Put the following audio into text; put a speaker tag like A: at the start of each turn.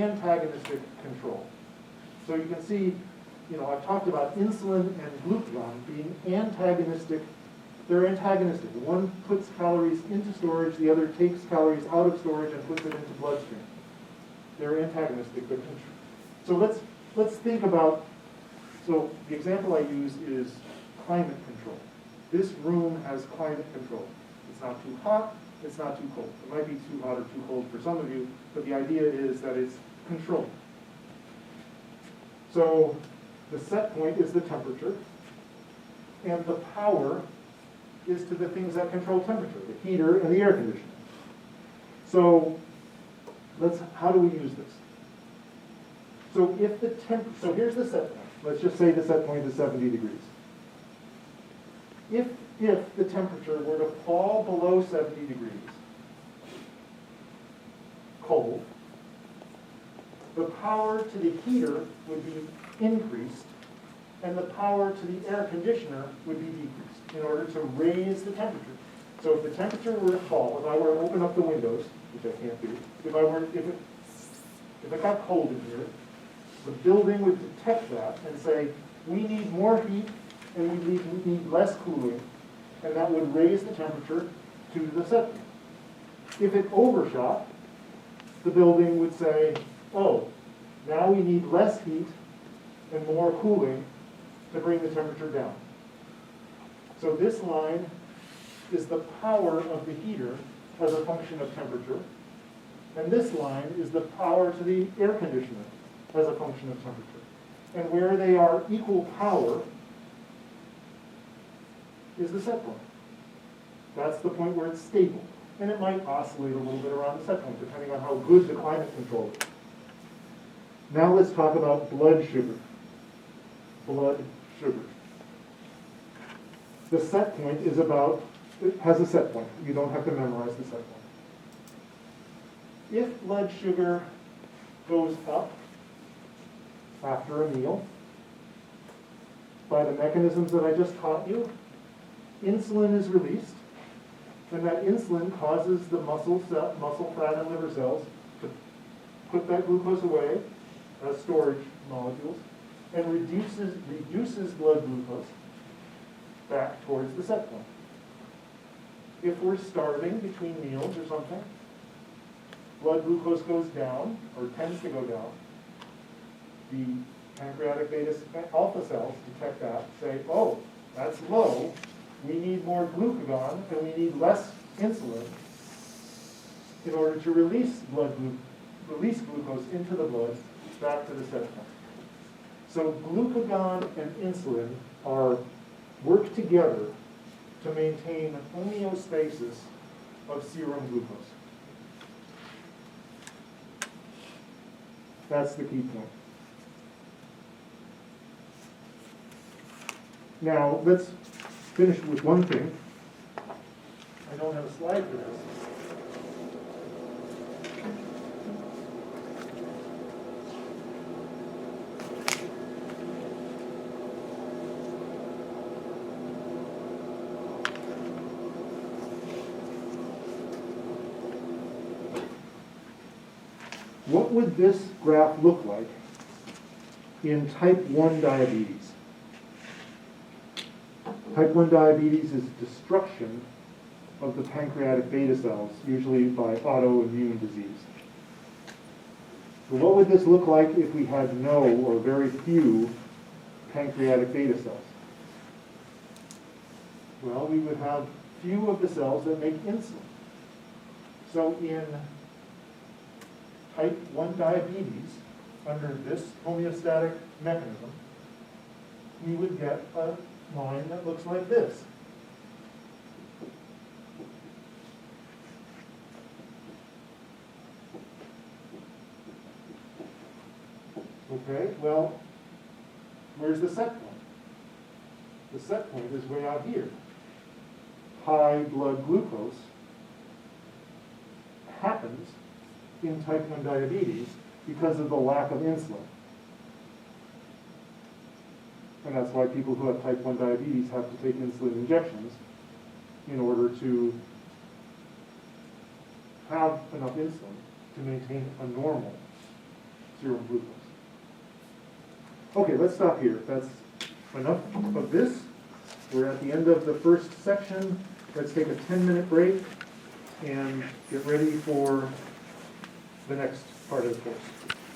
A: antagonistic control. So you can see, I've talked about insulin and glucagon being antagonistic. They're antagonistic. One puts calories into storage, the other takes calories out of storage and puts it into bloodstream. They're antagonistic. But so let's think about, so the example I use is climate control. This room has climate control. It's not too hot, it's not too cold. It might be too hot or too cold for some of you, but the idea is that it's controlled. So the set point is the temperature, and the power is to the things that control temperature, the heater and the air conditioner. So how do we use this? So so here's the set point. Let's just say the set point is 70 degrees. If the temperature were to fall below 70 degrees, cold, the power to the heater would be increased, and the power to the air conditioner would be decreased in order to raise the temperature. So if the temperature were to fall, if I were to open up the windows, which I can't do, if it got cold in here, the building would detect that and say, we need more heat and we need less cooling, and that would raise the temperature to the set point. If it overshot, the building would say, oh, now we need less heat and more cooling to bring the temperature down. So this line is the power of the heater as a function of temperature, and this line is the power to the air conditioner as a function of temperature. And where they are equal power is the set point. That's the point where it's stable. And it might oscillate a little bit around the set point, depending on how good the climate control is. Now let's talk about blood sugar. Blood sugar. The set point it has a set point. You don't have to memorize the set point. If blood sugar goes up after a meal, by the mechanisms that I just taught you, insulin is released, and that insulin causes the muscle fat and liver cells to put that glucose away as storage molecules, and reduces blood glucose back towards the set point. If we're starving between meals or something, blood glucose goes down, or tends to go down. The pancreatic beta alpha cells detect that, say, oh, that's low, we need more glucagon, and we need less insulin in order to release glucose into the blood back to the set point. So glucagon and insulin work together to maintain homeostasis of serum glucose. That's the key point. Now, let's finish with one thing. I don't have a slide for this. What would this graph look like in type 1 diabetes? Type 1 diabetes is destruction of the pancreatic beta cells, usually by autoimmune disease. So what would this look like if we had no or very few pancreatic beta cells? Well, we would have few of the cells that make insulin. So in type 1 diabetes, under this homeostatic mechanism, we would get a line that looks like this. Okay, well, where's the set point? The set point is way out here. High blood glucose happens in type 1 diabetes because of the lack of insulin. And that's why people who have type 1 diabetes have to take insulin injections in order to have enough insulin to maintain a normal serum glucose. Okay, let's stop here. That's enough of this. We're at the end of the first section. Let's take a 10-minute break and get ready for the next part of the course.